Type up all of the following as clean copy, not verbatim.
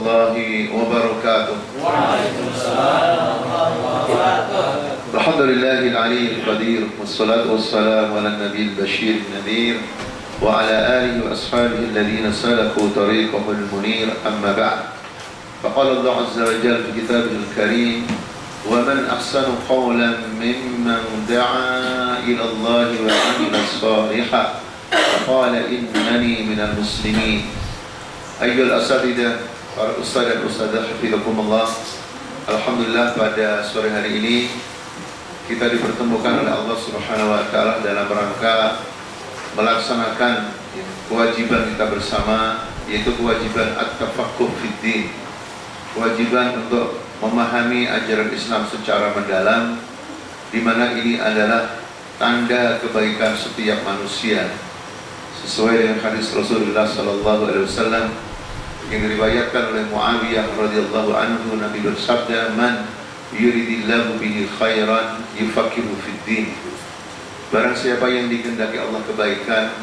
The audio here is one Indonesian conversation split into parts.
warahmatullahi wabarakatuh. Waalaikumsalam warahmatullahi wabarakatuh. Alhamdulillahil aliyyil qadir, wassalatu wassalamu ala nabiyil bashir nadhir wa ala alihi wa ashabihi alladhina salaku tariqahul munir, amma ba'd. Faqala Allah azza wa jalla fi kitabihil karim: wa man ahsanu qawlan mimman da'a ila Allah wa 'amila shalihan wa qala innani minal muslimin. Ayyul asatidah, para ustaz dan ustazah hafizakumullah. Alhamdulillah, pada sore hari ini kita dipertemukan oleh Allah Subhanahu wa taala dalam rangka melaksanakan kewajiban kita bersama, yaitu kewajiban at-tafaqquh fid din. Kewajiban untuk memahami ajaran Islam secara mendalam, di mana ini adalah tanda kebaikan setiap manusia. Sesuai dengan hadis Rasulullah sallallahu alaihi wasallam yang diriwayatkan oleh Muawiyah radhiyallahu anhu, Nabi bersabda, "Man yuridillahu bihi khairan yufaqihu fid din." Barang siapa yang dikehendaki Allah kebaikan,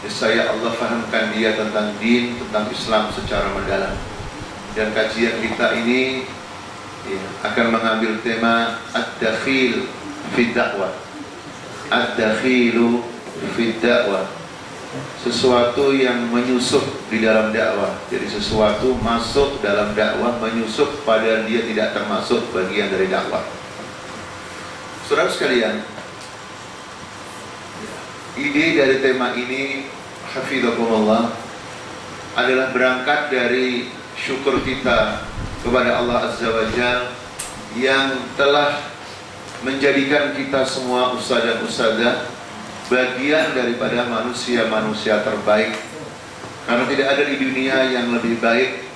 niscaya Allah fahamkan dia tentang din, tentang Islam secara mendalam. Dan kajian kita ini akan mengambil tema ad-dakhil fid dakwah. Ad-dakhilu fid dakwah, sesuatu yang menyusup di dalam dakwah. Jadi sesuatu masuk dalam dakwah, menyusup padahal dia tidak termasuk bagian dari dakwah. Saudara sekalian, ide dari tema ini, hafizakumullah, adalah berangkat dari syukur kita kepada Allah Azza wa Jalla yang telah menjadikan kita semua ustaz dan ustazah bagian daripada manusia-manusia terbaik. Karena tidak ada di dunia yang lebih baik,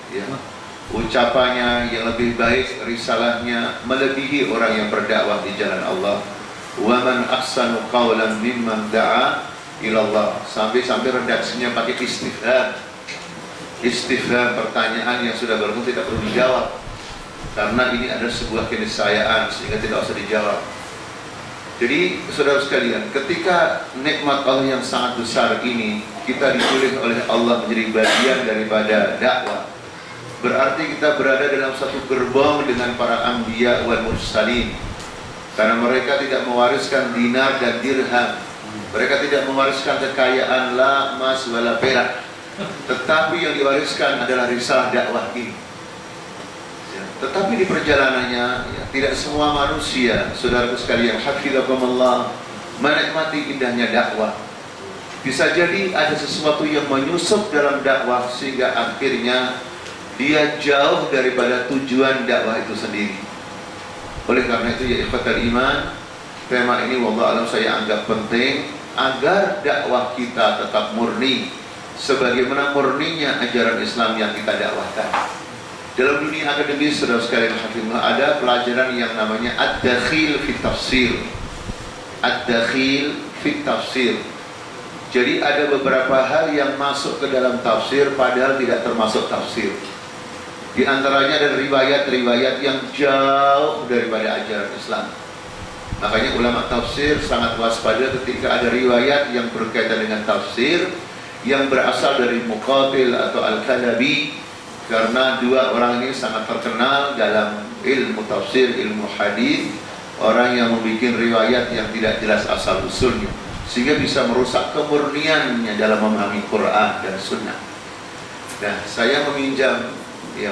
ucapannya yang lebih baik, risalahnya melebihi orang yang berdakwah di jalan Allah. Wa man ahsanu qawlan mimman da'a ilallah. Sampai redaksinya pakai istifham. Istifham, pertanyaan yang sudah berlaku tidak perlu dijawab, karena ini ada sebuah keniscayaan sehingga tidak usah dijawab. Jadi saudara sekalian, ketika nikmat Allah yang sangat besar ini kita dipilih oleh Allah menjadi bagian daripada dakwah, berarti kita berada dalam satu gerbong dengan para anbiya wal mursalin. Karena mereka tidak mewariskan dinar dan dirham, mereka tidak mewariskan kekayaan la emas wala perak, tetapi yang diwariskan adalah risalah dakwah ini. Tetapi di perjalanannya, tidak semua manusia, saudaraku sekalian, hafizakumullah, menikmati indahnya dakwah. Bisa jadi ada sesuatu yang menyusup dalam dakwah sehingga akhirnya dia jauh daripada tujuan dakwah itu sendiri. Oleh karena itu, ya ikhwatal iman, tema ini wallahu alam saya anggap penting agar dakwah kita tetap murni sebagaimana murninya ajaran Islam yang kita dakwahkan. Dalam dunia akademis, saudara sekalian hafizullah, ada pelajaran yang namanya ad-dakhil fit tafsir. Ad-dakhil fit tafsir. Jadi ada beberapa hal yang masuk ke dalam tafsir padahal tidak termasuk tafsir. Di antaranya ada riwayat-riwayat yang jauh daripada ajaran Islam. Makanya ulama tafsir sangat waspada ketika ada riwayat yang berkaitan dengan tafsir yang berasal dari Muqatil atau Al-Kalabi, karena dua orang ini sangat terkenal dalam ilmu tafsir, ilmu hadis, orang yang membuat riwayat yang tidak jelas asal usulnya sehingga bisa merusak kemurniannya dalam memahami Quran dan Sunnah. Nah, saya meminjam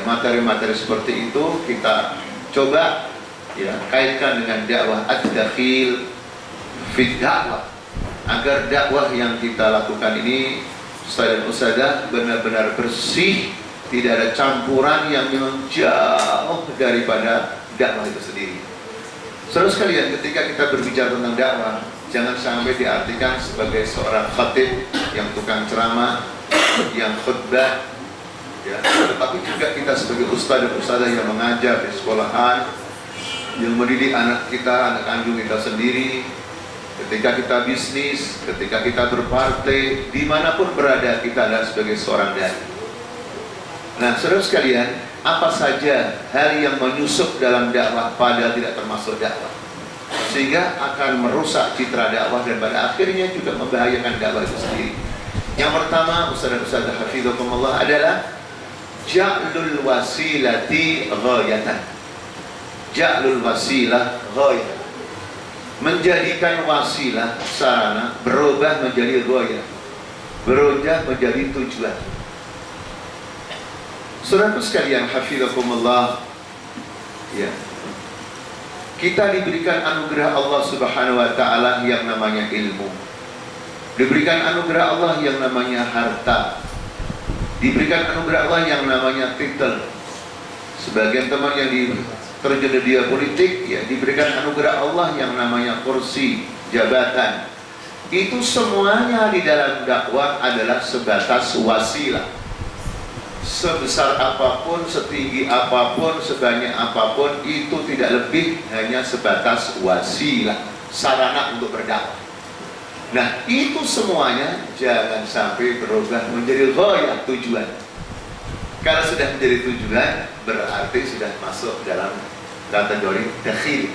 materi-materi seperti itu, kita coba kaitkan dengan dakwah ad-dakhil fit dakwah, agar dakwah yang kita lakukan ini, ustaz dan ustazah, benar-benar bersih, tidak ada campuran yang memang jauh daripada dakwah itu sendiri. Saudara sekalian, ketika kita berbicara tentang dakwah, jangan sampai diartikan sebagai seorang khatib yang tukang ceramah, yang khutbah, tetapi juga kita sebagai ustaz dan ustazah yang mengajar di sekolahan, yang mendidik anak kita, anak kandung kita sendiri, ketika kita bisnis, ketika kita berpartai, dimanapun berada kita adalah sebagai seorang dai. Nah, saudara sekalian, apa saja hal yang menyusup dalam dakwah padahal tidak termasuk dakwah, sehingga akan merusak citra dakwah dan pada akhirnya juga membahayakan dakwah itu sendiri. Yang pertama, ustaz dan ustazah hafizakumullah, adalah ja'lul wasilati ghayatan. Ja'lul wasilah ghayah, menjadikan wasilah sarana berubah menjadi ghayah, berubah menjadi tujuan. Saudaraku sekalian, hafizakumullah, ya, kita diberikan anugerah Allah Subhanahu wa taala yang namanya ilmu. Diberikan anugerah Allah yang namanya harta. Diberikan anugerah Allah yang namanya titel. Sebagian teman yang terjun di dunia politik, ya, diberikan anugerah Allah yang namanya kursi, jabatan. Itu semuanya di dalam dakwah adalah sebatas wasilah. Sebesar apapun, setinggi apapun, sebanyak apapun, itu tidak lebih, hanya sebatas wasilah, sarana untuk berdakwah. Nah, itu semuanya jangan sampai berubah menjadi ghayah, tujuan. Kalau sudah menjadi tujuan, berarti sudah masuk dalam kategori dakhil.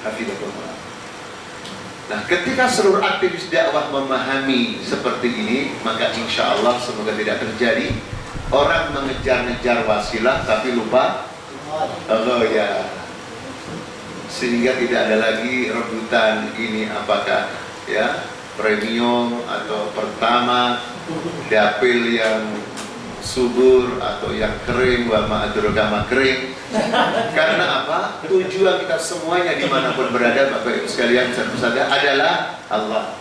Hafizakumullah. Nah, ketika seluruh aktivis dakwah memahami seperti ini, maka insya Allah semoga tidak terjadi orang mengejar-ngejar wasilah tapi lupa ghayah. Sehingga tidak ada lagi rebutan ini apakah ya premium atau pertama, dapil yang subur atau yang kering, wa ma'adurogama kering. Karena apa? Tujuan kita semuanya dimanapun berada, Bapak Ibu sekalian, saya adalah Allah.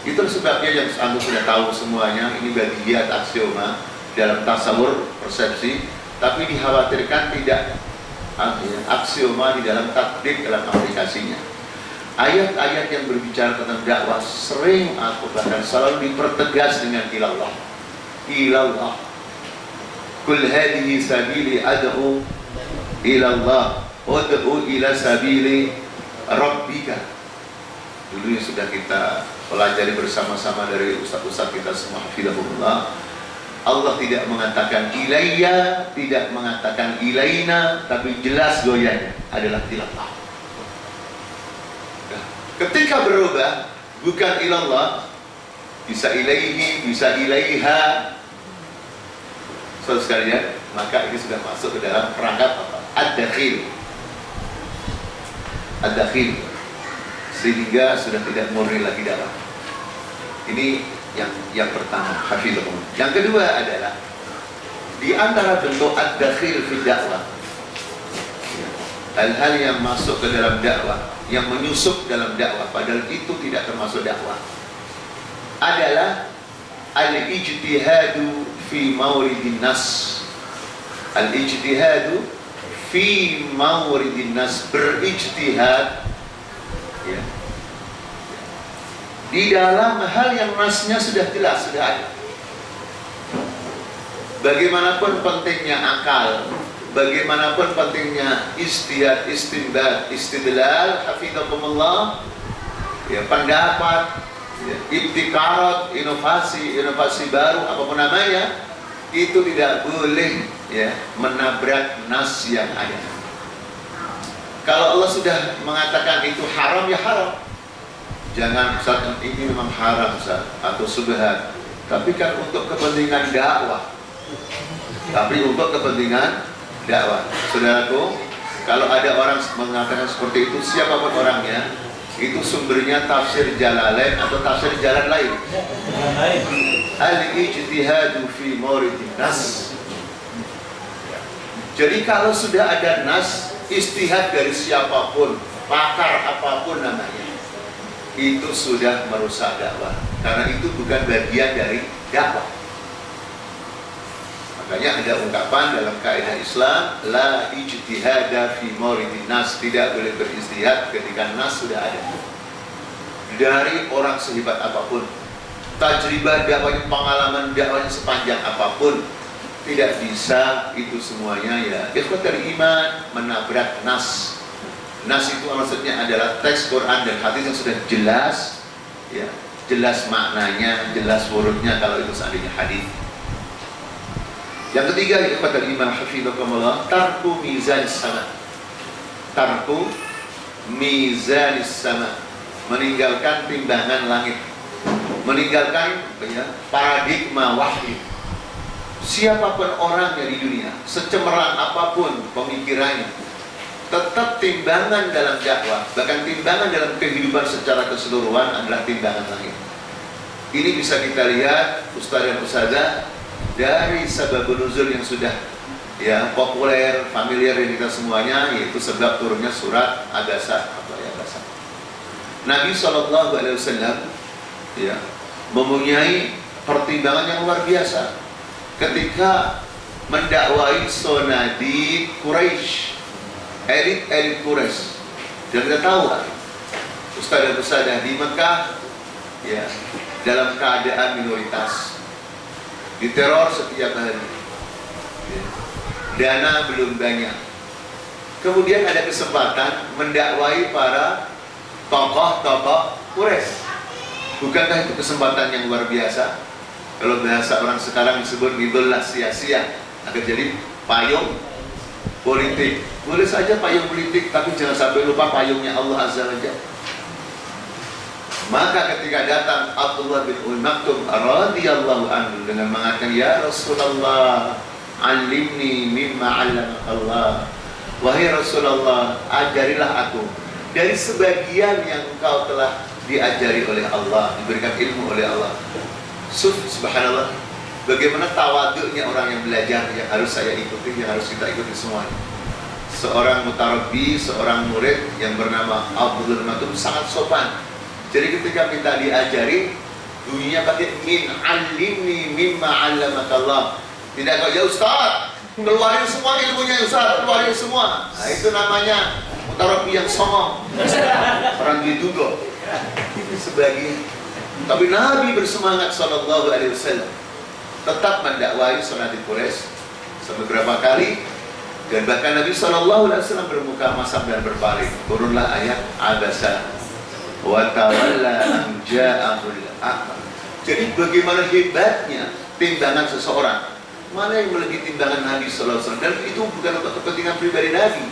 Itu sebabnya yang Anda sudah tahu semuanya, ini bagian aksioma dalam tasawur persepsi, tapi dikhawatirkan tidak aksioma di dalam tatbik, dalam aplikasinya. Ayat-ayat yang berbicara tentang dakwah sering atau bahkan selalu dipertegas dengan ilallah. Ilallah. Kul hadhihi sabili ad'u ilallah ud'u ila sabili rabbika. Dulu yang sudah kita pelajari bersama-sama dari ustaz-ustaz kita semua, hafizahullah. Allah tidak mengatakan ilayya, tidak mengatakan ilaina, tapi jelas goyahnya adalah ilallah. Nah, ketika berubah bukan ilallah, bisa ilaihi, bisa ilaiha, saudara sekalian, maka ini sudah masuk ke dalam perangkap apa? Ad-dakhil. Ad-dakhil. Sehingga sudah tidak murni lagi dalam. Ini yang pertama, hafizahum. Yang kedua adalah di antara bentuk ad-dakhil fi dakwah, hal-hal yang masuk ke dalam dakwah, yang menyusup dalam dakwah padahal itu tidak termasuk dakwah, adalah al-ijtihadu fi mawridin nas. Al-ijtihadu fi mawridin nas, berijtihad, ya, di dalam hal yang nasnya sudah jelas, sudah ada. Bagaimanapun pentingnya akal, bagaimanapun pentingnya istihad, istinbat, istidlal, hafizakumullah, ya, pendapat, ya, ibtikarat, inovasi baru, apapun namanya, itu tidak boleh, ya, menabrak nas yang ada. Kalau Allah sudah mengatakan itu haram, ya haram. Jangan, Ustaz, ini memang haram, Ustaz, atau subhat, tapi kan untuk kepentingan dakwah. Tapi untuk kepentingan dakwah, saudaraku, kalau ada orang mengatakan seperti itu, siapapun orangnya, itu sumbernya tafsir Jalalain atau tafsir jalan lain. Al-ijtihadu fi mawridin nas. Jadi kalau sudah ada nas, istihad dari siapapun, pakar apapun namanya, itu sudah merusak dakwah, karena itu bukan bagian dari dakwah. Makanya ada ungkapan dalam kaidah Islam, la ijtihada fi mawridin nas, tidak boleh beristihad ketika nas sudah ada. Dari orang sehebat apapun, tajribah dakwahnya, pengalaman dakwahnya sepanjang apapun, tidak bisa itu semuanya, ya, ikhwatul iman, menabrak nas. Nas itu maksudnya adalah teks Quran dan hadis yang sudah jelas, ya, jelas maknanya, jelas urutnya kalau itu seandainya hadis. Yang ketiga, ya, ikhwatul iman, hafizakumullah, tarku mizanis sama. Tarku mizanis sama, meninggalkan timbangan langit, meninggalkan, ya, paradigma wahyu. siapapun orangnya di dunia, secemerlang apapun pemikirannya, tetap timbangan dalam dakwah, bahkan timbangan dalam kehidupan secara keseluruhan adalah timbangan langit. Ini bisa kita lihat Ustaz dan Ustazah dari sababun nuzul yang sudah populer, familiar dengan kita semuanya, yaitu sebab turunnya surat Abasa. Nabi SAW mempunyai pertimbangan yang luar biasa ketika mendakwai sonadi Quraisy, elit Quraisy. Dan kita tahu Ustaz dan Ustazah di Mekah dalam keadaan minoritas, diteror setiap hari, dana belum banyak. Kemudian ada kesempatan mendakwai para tokoh-tokoh Quraisy. Bukankah itu kesempatan yang luar biasa? Kalau bahasa orang sekarang disebut ngidullah sia-sia, akan jadi payung politik. Boleh saja payung politik, tapi jangan sampai lupa payungnya Allah Azza wa Jalla. Maka ketika datang Abdullah bin Maktum radhiyallahu anhu dengan mengatakan, ya Rasulullah, alimni mimma 'allamaka Allah. Wahai Rasulullah, ajarilah aku dari sebagian yang engkau telah diajari oleh Allah, diberikan ilmu oleh Allah. Subhanallah, bagaimana tawaduknya orang yang belajar, yang harus saya ikuti, yang harus kita ikuti semuanya. Seorang mutarabbi, seorang murid yang bernama Abdullah bin Maktum sangat sopan. Jadi ketika minta diajari, bunyinya pakai min alimni mimma 'allamaka Allah. Tidak kau, ya Ustaz, keluarin semua ilmunya Ustaz, keluarin semua. Nah, itu namanya mutarabbi yang songong. Orang diduga. Itu sebagian. Tapi Nabi bersemangat sallallahu alaihi wasallam tetap mendakwai sonadi Quraisy beberapa kali, dan bahkan Nabi sallallahu alaihi wasallam bermuka masam dan berpaling. Turunlah ayat Abasa wa tawalla an ja'ahul a'ma. Jadi bagaimana hebatnya timbangan seseorang, mana yang melebihi timbangan Nabi sallallahu alaihi wasallam. Dan itu bukan untuk kepentingan pribadi Nabi.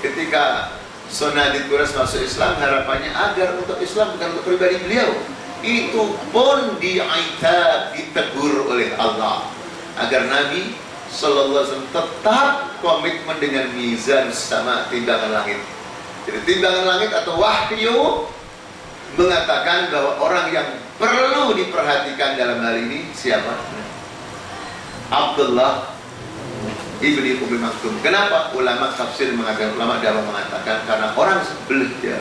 Ketika sonadi Quraisy masuk Islam, harapannya agar untuk Islam, bukan untuk pribadi beliau. Itu pun diaitab, ditegur oleh Allah agar Nabi sallallahu alaihi wasallam tetap komitmen dengan mizan sama timbangan langit. Jadi timbangan langit atau wahyu mengatakan bahwa orang yang perlu diperhatikan dalam hal ini siapa? Abdullah ibni Umi Maktum. Kenapa? Ulama tafsir mengatakan, ulama dakwah mengatakan karena orang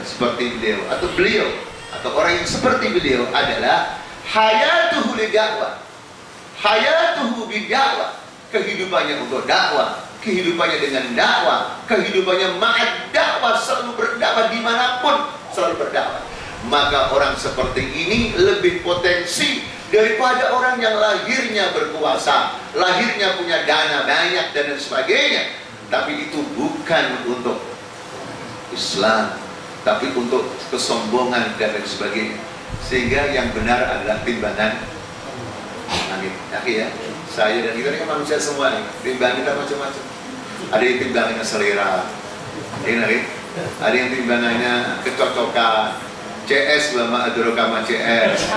seperti beliau atau beliau atau orang yang seperti beliau adalah hayatuhu lidakwah, hayatuhu bidakwah, kehidupannya untuk dakwah, kehidupannya dengan dakwah, kehidupannya ma'ad dakwah, selalu berdakwah dimanapun, selalu berdakwah. Maka orang seperti ini lebih potensi daripada orang yang lahirnya berkuasa, lahirnya punya dana banyak dan sebagainya, tapi itu bukan untuk Islam, tapi untuk kesombongan dan lain sebagainya. Sehingga yang benar adalah timbangan langit. Ya, saya dan kita ini kan manusia semua nih, timbangan kita macam-macam. Ada yang timbangannya selera, ada yang timbangannya kecocokan, CS sama adrokama CS.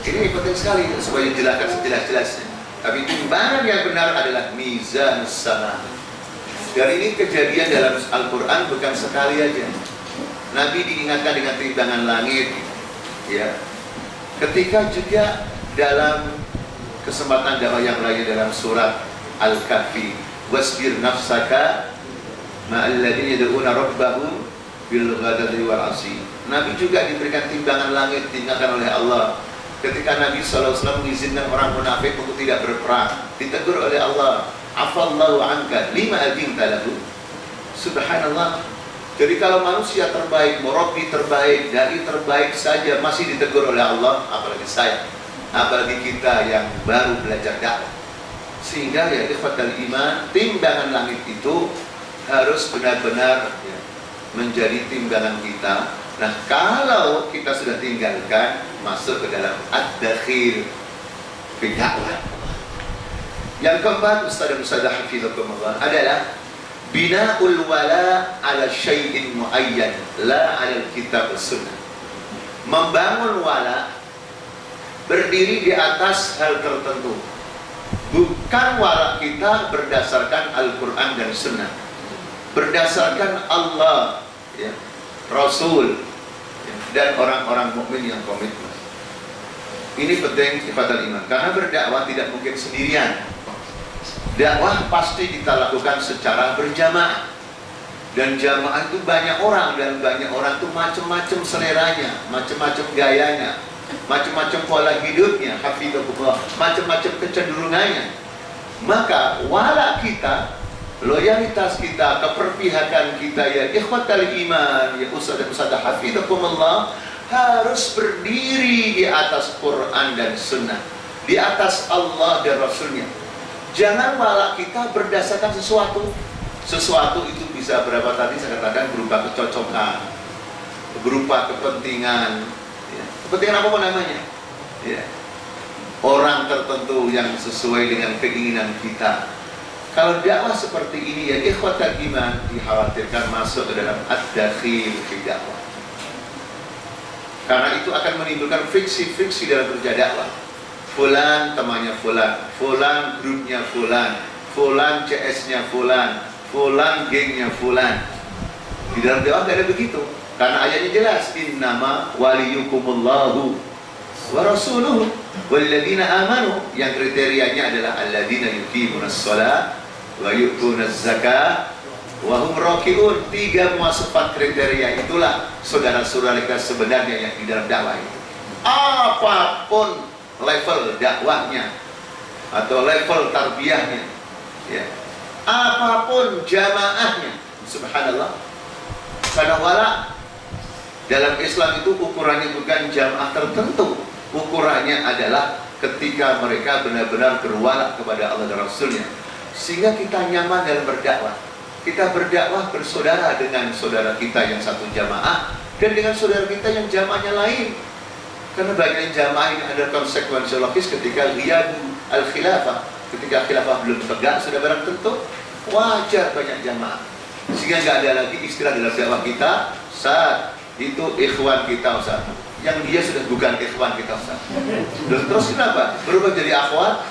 Ini penting sekali supaya jelaskan sejelas-jelasnya. Tapi timbangan yang benar adalah mizan sama. Dan ini kejadian dalam Al-Quran bukan sekali aja. Nabi diingatkan dengan timbangan langit, ketika juga dalam kesempatan dakwah yang lain dalam surat Al-Kahfi, wasbir nafsaka ma'alladina yad'una rabbahum bil ghadati wal 'ashi. Nabi juga diberikan timbangan langit, diingatkan oleh Allah. Ketika Nabi SAW mengizinkan orang munafik untuk tidak berperang, ditegur oleh Allah, afallahu anka lima adzinta lahu. Subhanallah. Jadi kalau manusia terbaik, murabbi terbaik, dai terbaik saja masih ditegur oleh Allah, apalagi saya, apalagi kita yang baru belajar dakwah. Sehingga ya ikhwatal iman, timbangan langit itu harus benar-benar menjadi timbangan kita. Nah, kalau kita sudah tinggalkan, masuk ke dalam ad-dakhil fi dakwah. Yang keempat, Ustaz dan Ustazah hafizakumullah, adalah bina'ul wala ala syai'in muayyan, la ala kitab sunnah. Membangun wala berdiri di atas hal tertentu, Bukan wala kita berdasarkan Al-Quran dan Sunnah, berdasarkan Allah, ya, Rasul, ya, dan orang-orang mukmin yang komitmen. Ini penting sifatul iman, karena berdakwah tidak mungkin sendirian. Dakwah pasti kita lakukan secara berjamaah, dan jamaah itu banyak orang, dan banyak orang itu macam-macam seleranya, macam-macam gayanya, macam-macam pola hidupnya, hafizahullah, macam-macam kecenderungannya. Maka wala kita, loyalitas kita, keperpihakan kita, ya ikhwatal iman, ya ustadz hafizahullah, harus berdiri di atas Quran dan Sunnah, di atas Allah dan Rasulnya. Jangan wala kita berdasarkan sesuatu itu bisa berapa tadi saya katakan, berupa kecocokan, berupa kepentingan, ya. Kepentingan apa namanya, ya, orang tertentu yang sesuai dengan keinginan kita. Kalau dakwah seperti ini, ya ikhwatal iman, dikhawatirkan masuk ke dalam ad-dakhil fi dakwah, karena itu akan menimbulkan friksi-friksi dalam kerja dakwah. Fulan temannya fulan, fulan grupnya fulan, fulan CS-nya fulan, fulan gengnya fulan. Di dalam dakwah tidak ada begitu, karena ayatnya jelas, innama waliyukumullahu wa rasuluhu walladzina amanu, yang kriterianya adalah alladzina yuqimunas shalah wa yu'tunaz zakah wa hum raki'un. 3 sifat kriteria itulah saudara-saudara kita sebenarnya yang di dalam dakwah itu. Apapun level dakwahnya atau level tarbiyahnya, ya, apapun jamaahnya, subhanallah. Karena wala dalam Islam itu ukurannya bukan jamaah tertentu, ukurannya adalah ketika mereka benar-benar berwala kepada Allah dan Rasulnya, sehingga kita nyaman dalam berdakwah. Kita berdakwah bersaudara dengan saudara kita yang satu jamaah dan dengan saudara kita yang jamaahnya lain. Karena bagian jamaah ini ada konsekuensi logis ketika ghiyab al-khilafah, ketika khilafah belum tegak, sudah barang tentu wajar banyak jamaah, sehingga nggak ada lagi istilah dalam dakwah kita saat itu ikhwan kita Ustaz, yang dia sudah bukan ikhwan kita Ustaz. Dan terus kenapa berubah jadi akhwat?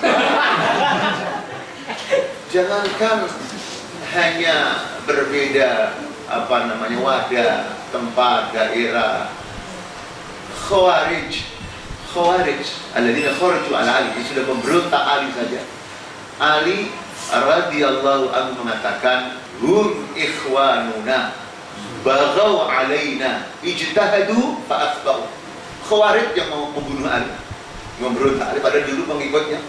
Jangankan hanya berbeda wadah, tempat, daerah. Khawarij alladzina kharaju ala Ali, yang sudah memberontak Ali saja. Ali radhiyallahu anhu mengatakan, hum ikhwanuna baghaw alaina ijtahadu fa athbau. Khawarij yang mau membunuh Ali, memberontak Ali, pada dulu pengikutnya.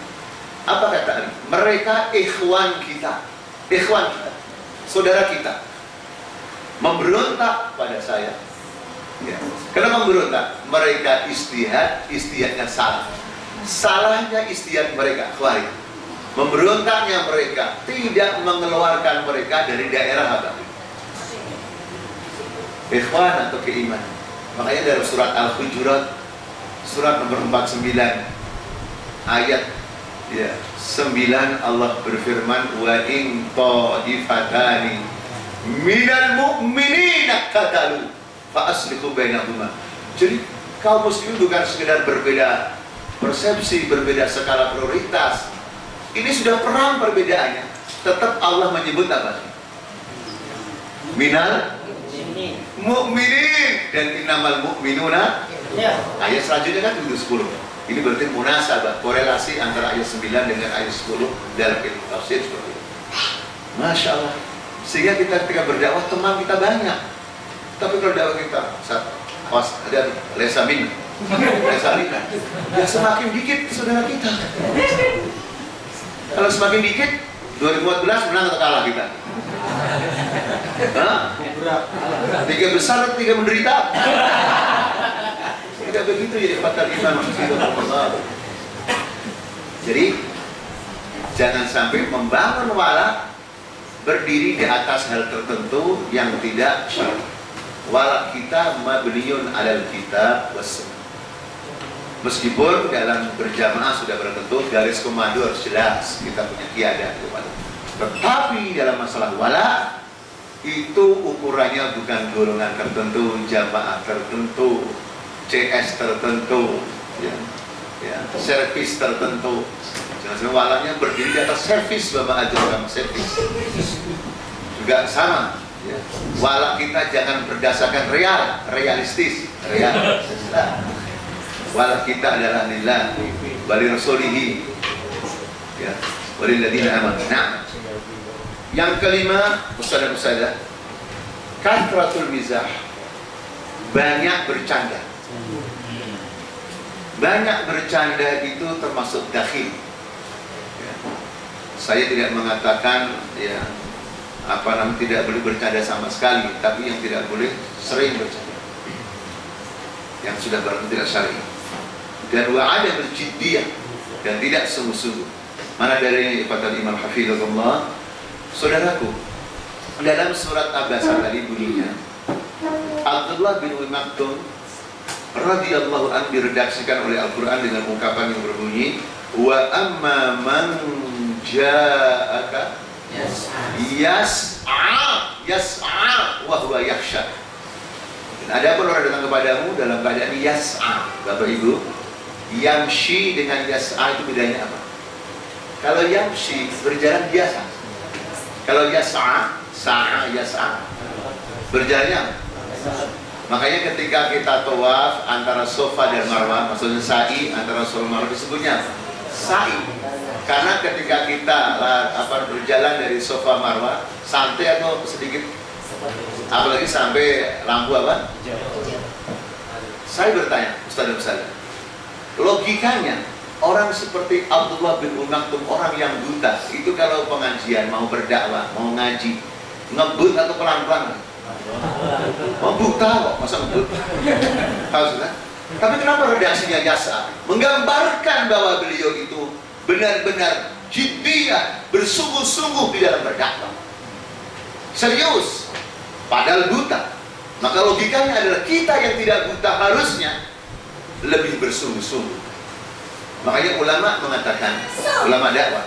Apa kata Ali? Mereka ikhwan kita, saudara kita, memberontak pada saya. Ya. Kenapa memberontak? Mereka istihadnya salah. Salahnya istihad mereka, Khawarij. Memberontaknya mereka tidak mengeluarkan mereka dari daerah apa? Ikhwan atau keiman. Makanya dalam surat Al-Hujurat, surat nomor 49, ayat 9, Allah berfirman, wa in ta'ifatani minal mu'minina qatalu fa aslihu bainahuma. Jadi kaum muslimin bukan sekedar berbeda persepsi, berbeda skala prioritas. Ini sudah perang perbedaannya, tetap Allah menyebut apa? Minal mu'minin, dan innamal mu'minuna. Ayat selanjutnya kan itu 10. Ini berarti munasabah, korelasi antara ayat 9 dengan ayat 10 dalam ilmu tafsir seperti itu. Masya Allah. Sehingga kita ketika berdakwah teman kita banyak. Tapi kalau dakwah kita ada lesamin, ya semakin dikit saudara kita. Kalau semakin dikit, 2014 menang atau kalah kita? Hah? 3 besar atau 3 menderita? Tidak begitu jadi fatal iman. Jadi jangan sampai membangun wala berdiri di atas hal tertentu yang tidak syar'i. Wala kita mabniun alal kitab was sunnah. Meskipun dalam berjamaah sudah bertentu garis komando harus jelas, kita punya kiadah itu. Tetapi dalam masalah wala itu ukurannya bukan golongan tertentu, jamaah tertentu, CS tertentu, servis tertentu. Jangan sampai walaknya berdiri di atas servis, Bapak ajar kamu servis. Juga sama. Ya. Walak kita jangan berdasarkan realistis. Walak kita adalah lillah, wali rasulihi, ya, wali ladina aman. Nah, yang kelima, ustadzah, kathratul mizah, banyak bercanda. Banyak bercanda itu termasuk dakhil. Ya. Saya tidak mengatakan ya tidak boleh bercanda sama sekali, tapi yang tidak boleh sering bercanda, yang sudah barang tidak syar'i. Dan wa'ada berjiddiyah, dan tidak sungguh-sungguh. Mana dari kata Imam Hafizahullah, saudaraku, dalam surat Abasa tadi bunyinya, Abdullah bin Umi Maktum radhiyallahu anhu diredaksikan oleh Al-Quran dengan ungkapan yang berbunyi, wa amma man ja'aka yas'a wa huwa yakhsha. Dan ada pun orang datang kepadamu dalam keadaan yas'a. Bapak Ibu, yamshi dengan yas'a itu bedanya apa? Kalau yamshi berjalan biasa. Kalau yas'a, yas'a berjalannya. Makanya ketika kita tawaf antara Safa dan Marwah, maksudnya sa'i antara Safa dan Marwah disebutnya sa'i. Karena ketika kita berjalan dari Safa Marwah santai atau sedikit, apalagi sampai lampu apa? Saya bertanya, Ustaz, logikanya orang seperti Abdullah bin Maktum, orang yang buta, itu kalau pengajian mau berdakwah, mau ngaji, ngebut atau pelan-pelan? Mau buta kok, masa ngebut? Tahu sudah? Tapi kenapa redaksinya jasa? Menggambarkan bahwa beliau itu benar-benar jiddiyah, bersungguh-sungguh di dalam berdakwah, serius, padahal buta. Maka logikanya adalah kita yang tidak buta harusnya lebih bersungguh-sungguh. Makanya ulama mengatakan, ulama dakwah,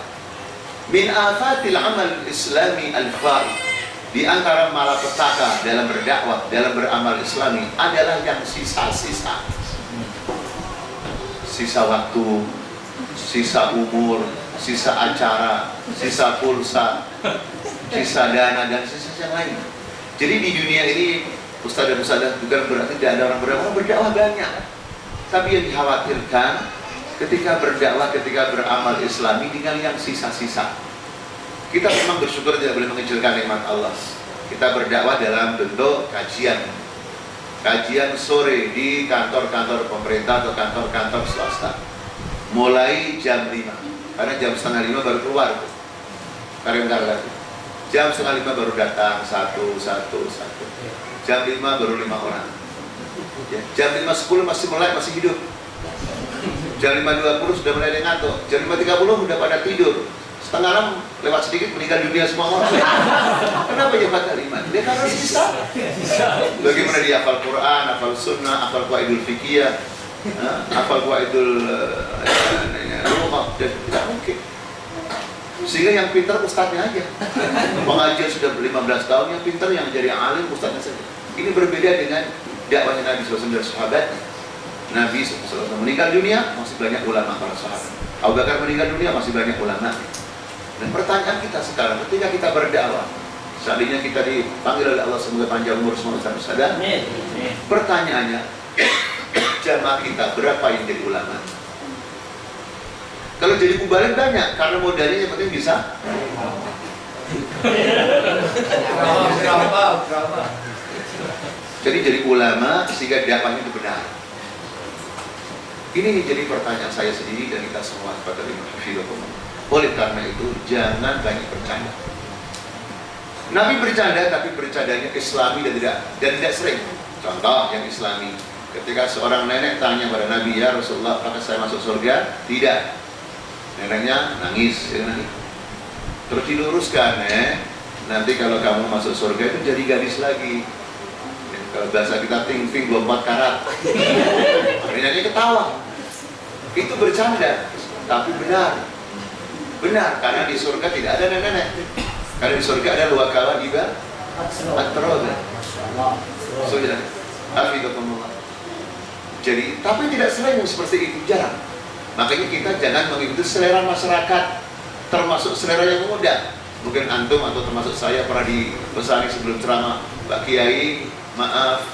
min afatil amal islami al-fari, di antara malapetaka dalam berdakwah, dalam beramal islami adalah yang sisa-sisa, sisa waktu, sisa umur, sisa acara, sisa pulsa, sisa dana, dan sisa yang lain. Jadi di dunia ini ustadz dan ustadzah bukan berarti tidak ada orang berdakwah banyak. Tapi yang dikhawatirkan ketika berdakwah, ketika beramal islami tinggal yang sisa-sisa. Kita memang bersyukur tidak boleh mengecilkan nikmat Allah. Kita berdakwah dalam bentuk kajian sore di kantor-kantor pemerintah atau kantor-kantor swasta. Mulai jam 5, karena jam setengah 5 baru keluar karyawan lagi. Jam setengah 5 baru datang satu. Jam 5 baru 5 orang. Ya, jam 5.10 masih mulai, masih hidup. Jam 5.20 sudah mulai ngantuk. Jam 5.30 udah pada tidur. Setengah 6 lewat sedikit meninggal dunia semua orang. Kenapa jam 4.5? Dia karena bisa. Bagaimana dia hafal Quran, hafal sunnah, hafal qaidul fikih, hafal qaidul rumah, tidak mungkin. Sehingga yang pintar ustadznya aja. Pengajian sudah 15 tahun, yang pintar yang jadi alim ustadznya saja. Ini berbeda dengan dakwahnya Nabi SAW dan sahabatnya. Nabi SAW meninggal dunia, masih banyak ulama para sahabat. Abu Bakar meninggal dunia, masih banyak ulama. Dan pertanyaan kita sekarang, ketika kita berdakwah, seandainya kita dipanggil oleh Allah semoga panjang umur semua Ustaz sadar. Pertanyaannya, jamaah kita berapa yang jadi ulama? Kalau jadi mubalik banyak, karena modalnya yang penting bisa. Jadi ulama sehingga dakwahnya itu benar. Ini jadi pertanyaan saya sendiri dan kita semua kepada Imam Hafizahullah. Oleh karena itu jangan banyak bercanda. Nabi bercanda tapi bercandanya islami dan tidak sering. Contoh yang islami, ketika seorang nenek tanya pada Nabi, ya Rasulullah, apakah saya masuk surga? Tidak. Neneknya nangis, terus diluruskan, nanti kalau kamu masuk surga itu jadi gadis lagi. Kalau bahasa kita ting-ting 24 karat. Neneknya ketawa. Itu bercanda, tapi benar. Benar, karena di surga tidak ada nenek-nenek. Karena di surga ada dua kawan iba at-taroga. Jadi, tapi tidak sering seperti itu, jarang. Makanya kita jangan mengikuti selera masyarakat, termasuk selera yang muda. Mungkin antum atau termasuk saya pernah dipesani sebelum ceramah, Pak Kiai, maaf,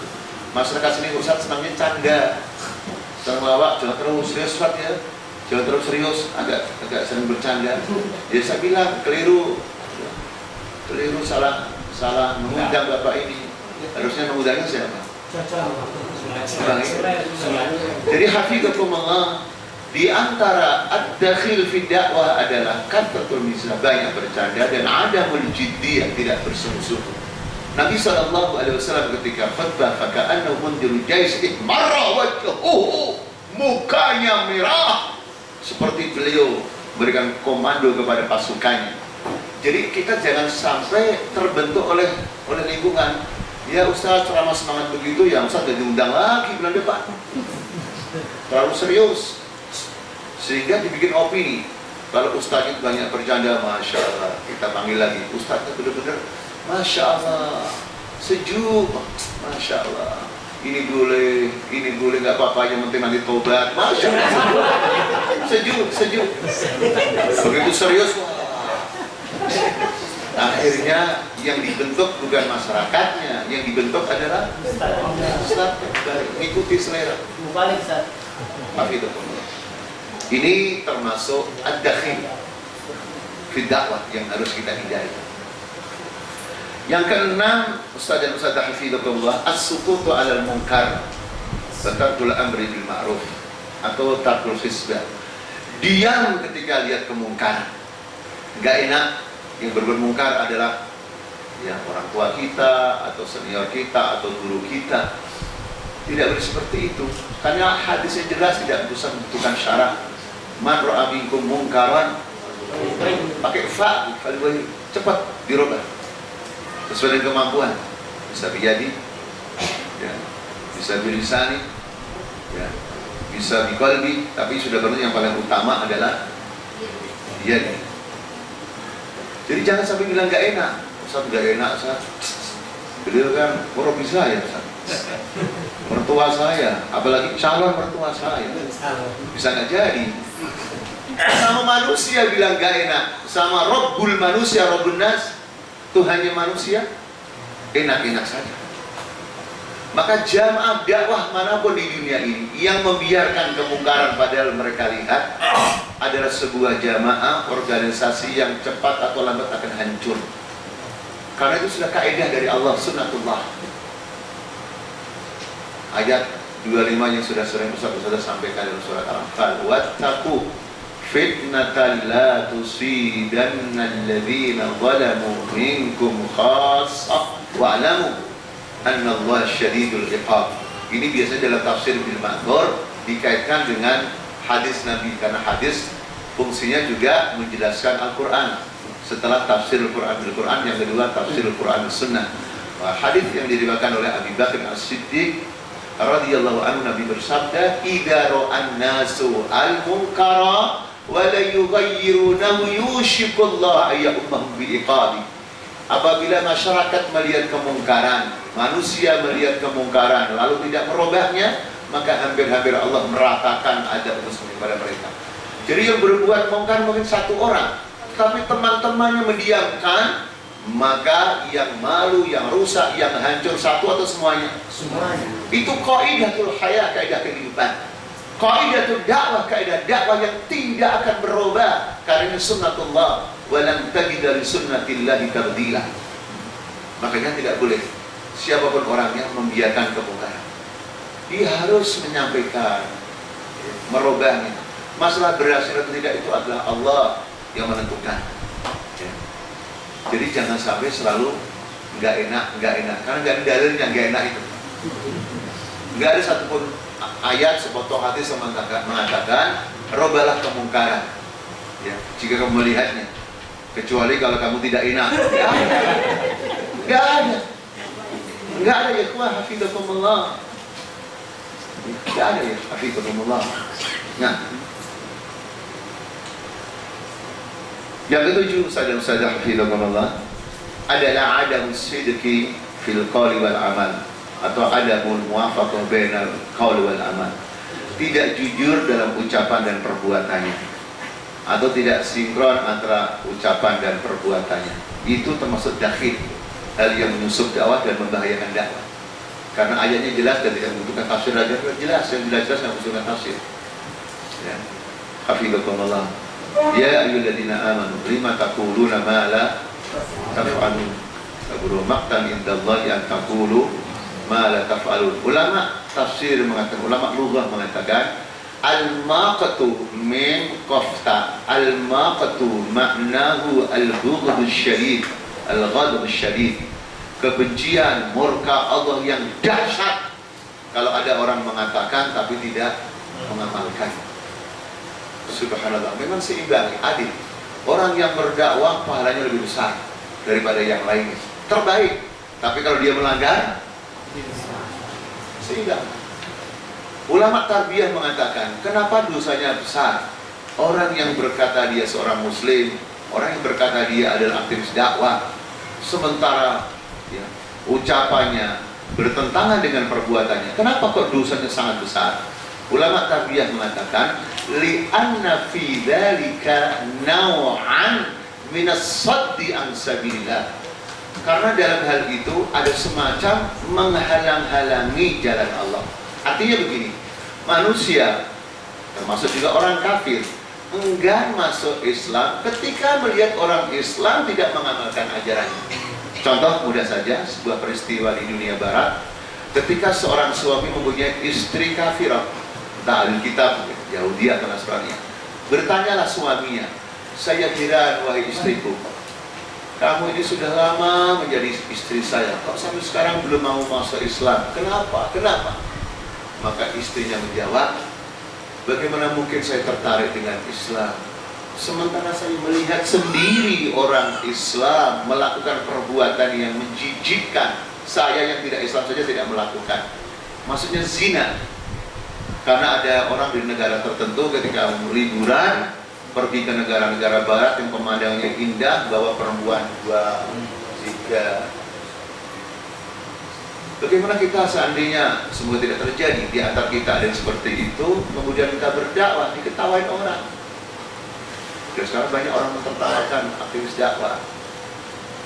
masyarakat sini Ustaz senangnya canda, senang lawak, jangan terlalu serius Ustaz ya, jangan terlalu serius, agak sering bercanda. Jadi saya bilang keliru, salah mengundang Bapak ini. Harusnya mengundangnya siapa? Jadi hafizakumullah, di antara ad-dakhil fi dakwah adalah kathratul mizah, banyak bercanda, dan adamul jiddiyah, tidak bersungguh-sungguh. Nabi SAW ketika khutbah, faka'annahu mundiru jais ihmarra wajhuhu, mukanya merah, seperti beliau memberikan komando kepada pasukannya. Jadi kita jangan sampai terbentuk oleh lingkungan. Ya Ustaz ceramah semangat begitu, ya Ustaz udah diundang lagi bulan depan. Terlalu serius, sehingga dibikin opini. Kalau Ustaz itu banyak bercanda, Masya Allah, kita panggil lagi. Ustaz itu benar-benar Masya Allah, sejuk, Masya Allah. Ini boleh, nggak apa-apa, yang penting nanti tobat. Masya Allah, sejuk. Begitu serius, akhirnya yang dibentuk bukan masyarakatnya, yang dibentuk adalah Ustaz. Ikuti selera. Ini termasuk ad-dakhil fi dakwah yang harus kita hindari. Yang keenam, Ustaz dan Ustazah hafizakumullah, as-sukutu 'alal munkar wa tarkul amri bil ma'ruf atau tarkul hisbah. Diam ketika lihat kemungkaran. Enggak enak. Yang berbuat mungkar adalah ya orang tua kita atau senior kita atau guru kita. Tidak boleh seperti itu, karena hadisnya jelas, tidak membutuhkan syarat. Man ra'a minkum mungkaran, pakai fa, cepat dirubah sesuai dengan kemampuan. Bisa biyadi, ya, bisa bilisani, ya, bisa biqalbi, tapi sudah benar yang paling utama adalah biyadi. Jadi jangan sampai bilang gak enak. Ustaz gak enak, Ustaz. Beliau kan murabi saya, Ustaz. Mertua saya, apalagi calon mertua saya. Bisa gak jadi. Sama manusia bilang gak enak. Sama Rabbul manusia, Rabbun nas, Tuhannya manusia, enak-enak saja. Maka jamaah dakwah manapun di dunia ini yang membiarkan kemungkaran padahal mereka lihat adalah sebuah jamaah organisasi yang cepat atau lambat akan hancur. Karena itu sudah kaidah dari Allah, sunnatullah. Ayat 25 yang sudah sering Ustaz sampaikan dalam surat Al-Anfal, wattaqu fitnatan la tusibanna alladhina zalamu minkum khassah wa'lamu anna Allah syadidul iqab. Ini biasanya dalam tafsir bil ma'thur dikaitkan dengan hadis Nabi, karena hadis fungsinya juga menjelaskan Al-Quran. Setelah tafsir Al-Quran bil Quran, yang kedua tafsir Al-Quran Sunnah. Hadis yang diriwayatkan oleh Abi Bakar As-Siddiq radhiyallahu anhu, Nabi bersabda, idza ra'an nasu al-munkara wa la yughayyirunahu yushikullah ayyuhum bi iqabi. Apabila masyarakat melihat kemungkaran, manusia melihat kemungkaran lalu tidak merubahnya, maka hampir-hampir Allah meratakan adab muslim pada mereka. Jadi yang berbuat mungkar mungkin satu orang, tapi teman-temannya mendiamkan, maka yang malu, yang rusak, yang hancur satu atau semuanya? Semuanya. Itu qaidatul hayat, kaidah kehidupan. Qaidatul dakwah, kaidah dakwah yang tidak akan berubah, karena sunnatullah wa lam tajid li sunnatillahi tabdila. Makanya tidak boleh siapapun orangnya membiarkan kemungkaran. Dia harus menyampaikan, merubahnya. Masalah berhasil atau tidak itu adalah Allah yang menentukan. Ya. Jadi jangan sampai selalu nggak enak, karena nggak ada dalilnya nggak enak itu. Nggak ada satupun ayat sepotong hadis yang mengatakan robalah kemungkaran. Ya, jika kamu melihatnya, kecuali kalau kamu tidak enak. Nggak ada ya kuah hafizakumullah. Nggak ada ya hafizakumullah. Nah, yang ketujuh, Ustaz hafizakumullah, adalah adam sidqi fil qawli wal amal, atau adamul muwafaqah bainal qawli wal amal. tidak jujur dalam ucapan dan perbuatannya, atau tidak sinkron antara ucapan dan perbuatannya, itu termasuk dakhil, hal yang menyusup dakwah dan membahayakan dakwah. Karena ayatnya jelas dan tidak membutuhkan tafsir aja, jelas yang jelas yang membutuhkan tafsir. Ya. Hafizakumullah. Ya ayyuhalladzina amanu lima taquluna ma la taf'alun. Kabura maqtan indallahi an taqulu ma la taf'alun. Ulama tafsir mengatakan, ulama lughah mengatakan al-maqtu min qafta. Al-maqtu maknahu al-ghadab syadid. Al-ghadab syadid. Kebencian, murka Allah yang dahsyat. Kalau ada orang mengatakan tapi tidak mengamalkan. Subhanallah, memang seimbang, adil. Orang yang berdakwah pahalanya lebih besar daripada yang lainnya, terbaik. Tapi kalau dia melanggar, seimbang. Ulama tarbiyah mengatakan, kenapa dosanya besar? Orang yang berkata dia seorang muslim, orang yang berkata dia adalah aktivis dakwah, sementara ya, ucapannya bertentangan dengan perbuatannya, kenapa kok dosanya sangat besar? Ulama tarbiyah mengatakan, li'anna fi dzalika naw'an min as-saddi an sabilillah. Karena dalam hal itu ada semacam menghalang-halangi jalan Allah. Artinya begini, manusia termasuk juga orang kafir enggan masuk Islam ketika melihat orang Islam tidak mengamalkan ajarannya. Contoh mudah saja, sebuah peristiwa di dunia barat, ketika seorang suami mempunyai istri kafirah, entah ahli kitab, Yahudi atau Nasrani, bertanyalah suaminya, saya heran wahai istriku, kamu ini sudah lama menjadi istri saya, kok sampai sekarang belum mau masuk Islam? Kenapa? Kenapa? Maka istrinya menjawab, bagaimana mungkin saya tertarik dengan Islam sementara saya melihat sendiri orang Islam melakukan perbuatan yang menjijikkan. Saya yang tidak Islam saja tidak melakukan. Maksudnya zina. Karena ada orang di negara tertentu ketika liburan pergi ke negara-negara barat yang pemandangannya indah, bawa perempuan 2, 3. Bagaimana kita seandainya semoga tidak terjadi di antara kita ada yang seperti itu, kemudian kita berdakwah diketawain orang. Dan sekarang banyak orang mentertawakan aktivis dakwah.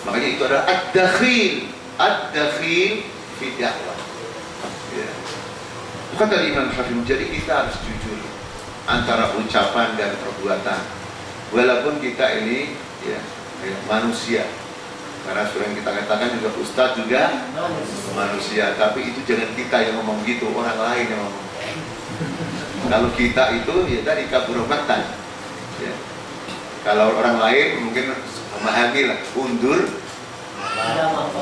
Makanya itu adalah ad-dakhil fi dakwah. Ya. Kata Imam Hakim, jadi kita harus jujur antara ucapan dan perbuatan. Walaupun kita ini ya manusia. Karena sudah yang kita katakan juga Ustadz juga manusia. Tapi itu jangan kita yang ngomong gitu, orang lain yang ngomong. Kalau kita itu ya tadi kaburomatan. Ya. Kalau orang lain mungkin memahami lah, undur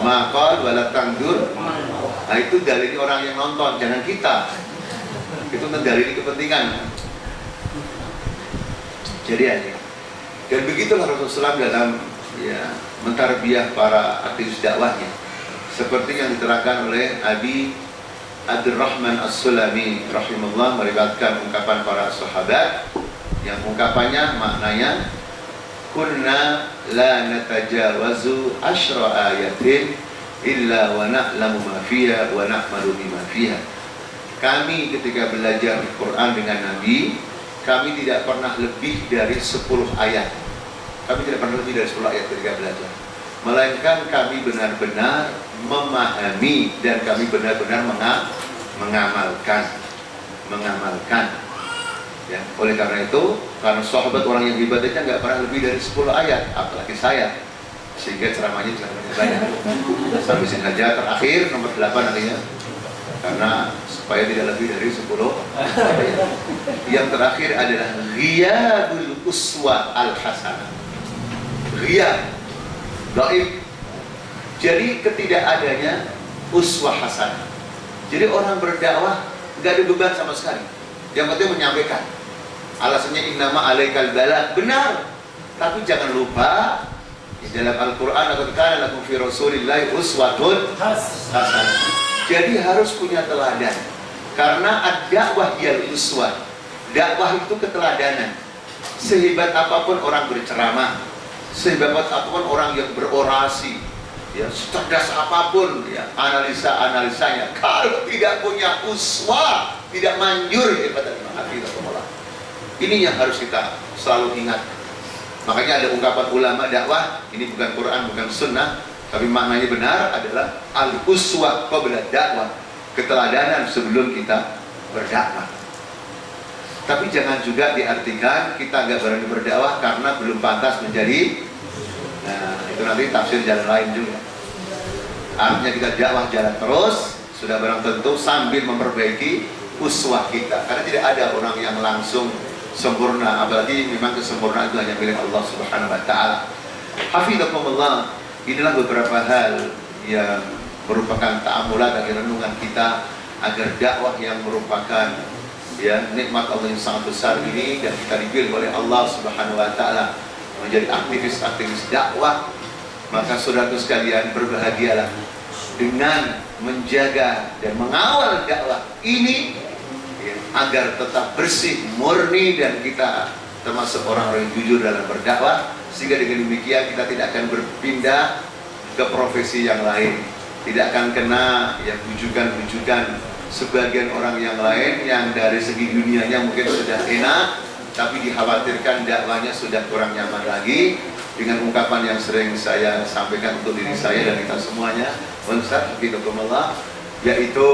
makal walat tangdur. Nah itu dalil orang yang nonton, jangan kita. Itu mendalili kepentingan. Jadi aja. Dan begitulah Rasulullah SAW dalam ya mentarbiyah para aktivis dakwahnya. Seperti yang diterangkan oleh Abi Abdurrahman As-Sulami rahimahullah, meriwayatkan ungkapan para sahabat yang ungkapannya maknanya, kunna la natajawazu asyra ayatin illa wa na'lamu ma fiha wa na'malu bima fiha. Kami ketika belajar Al-Quran dengan Nabi, kami tidak pernah lebih dari 10 ayat. Kami tidak pernah lebih dari 10 ayat ketika belajar, melainkan kami benar-benar memahami dan kami benar-benar mengamalkan. Ya, oleh karena itu, karena sahabat orang yang hebat aja nggak pernah lebih dari 10 ayat, apalagi saya, sehingga ceramahnya banyak. Sampai sini saja terakhir nomor 8 artinya, karena supaya tidak lebih dari 10 ayat. Yang terakhir adalah ghiyabul uswah al-hasanah. Ghiyab, gaib. Jadi ketidakadanya uswah hasanah. Jadi orang berdakwah nggak ada beban sama sekali. Yang penting menyampaikan. Alasannya innama alaikal balagh, benar. Tapi jangan lupa di dalam Al-Qur'an laqad kana lakum fi rasulillahi uswatun hasanah. Jadi harus punya teladan. Karena ad-dakwah yal uswah. Dakwah itu keteladanan. Sehebat apapun orang berceramah, sehebat apapun orang yang berorasi, ya cerdas apapun ya analisa-analisanya, kalau tidak punya uswah, tidak manjur ibadah hafizakumullah. Ini yang harus kita selalu ingat. Makanya ada ungkapan ulama dakwah, ini bukan Quran, bukan sunnah, tapi maknanya benar adalah al-uswah qabla dakwah, keteladanan sebelum kita berdakwah. Tapi jangan juga diartikan kita nggak berani berdakwah karena belum pantas menjadi. Nah, itu nanti tafsir jalan lain juga. Artinya kita dakwah jalan terus, sudah barang tentu sambil memperbaiki uswah kita. Karena tidak ada orang yang langsung sempurna, apalagi memang kesempurnaan itu hanya milik Allah Subhanahu wa taala. Hafizakumullah, inilah beberapa hal yang merupakan ta'amulat dan renungan kita agar dakwah yang merupakan nikmat Allah yang sangat besar ini dan kita dipilih oleh Allah Subhanahu wa taala menjadi aktivis-aktivis dakwah, maka saudaraku sekalian berbahagialah dengan menjaga dan mengawal dakwah ini agar tetap bersih, murni, dan kita termasuk orang-orang yang jujur dalam berdakwah, sehingga dengan demikian kita tidak akan berpindah ke profesi yang lain, tidak akan kena bujukan-bujukan sebagian orang yang lain yang dari segi dunianya mungkin sudah enak, tapi dikhawatirkan dakwahnya sudah kurang nyaman lagi, dengan ungkapan yang sering saya sampaikan untuk diri saya dan kita semuanya, Ustaz, yaitu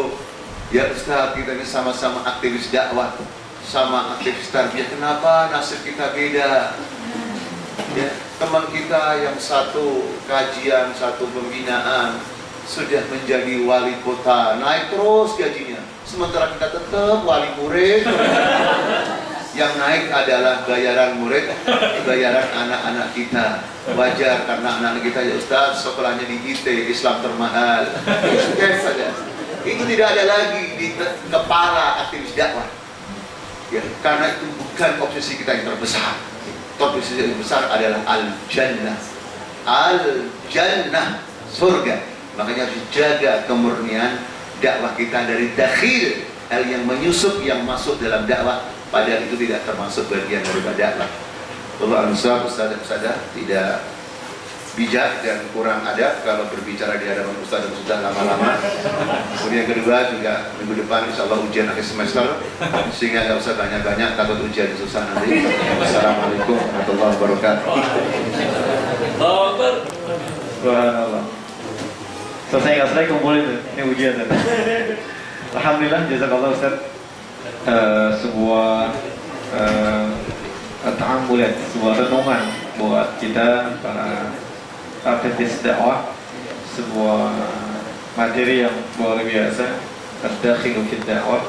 ya Ustaz, kita ini sama-sama aktivis dakwah, sama aktivis tarbiyah, kenapa nasib kita beda? Ya, teman kita yang satu kajian, satu pembinaan sudah menjadi wali kota, naik terus gajinya, sementara kita tetap wali murid. Yang naik adalah bayaran murid, bayaran anak-anak kita. Wajar karena anak-anak kita, ya Ustaz, sekolahnya di IT, Islam termahal. Saja. Itu tidak ada lagi di kepala aktivis dakwah. Ya, karena itu bukan obsesi kita yang terbesar. Obsesi yang besar adalah al-jannah. Al-jannah, surga. Makanya harus dijaga kemurnian dakwah kita dari dakhil, hal yang menyusup yang masuk dalam dakwah, padahal itu tidak termasuk bagian daripada dakwah. Allah Al-Ustaz, Ustaz-Ustazah tidak bijak dan kurang adab kalau berbicara di hadapan Ustaz dan sudah lama-lama. Kemudian yang kedua juga minggu depan insya Allah ujian akhir semester, sehingga nggak usah banyak-banyak, takut ujian susah nanti. Wassalamualaikum warahmatullahi wabarakatuh. Subhanallah. Selesai nggak selesai kumpulin tuh, ini ujian tuh. Alhamdulillah, jazakallah Ustaz. Sebuah ta'amulat, sebuah renungan buat kita para aktivis dakwah, sebuah materi yang luar biasa, ad-dakhilu fid dakwah,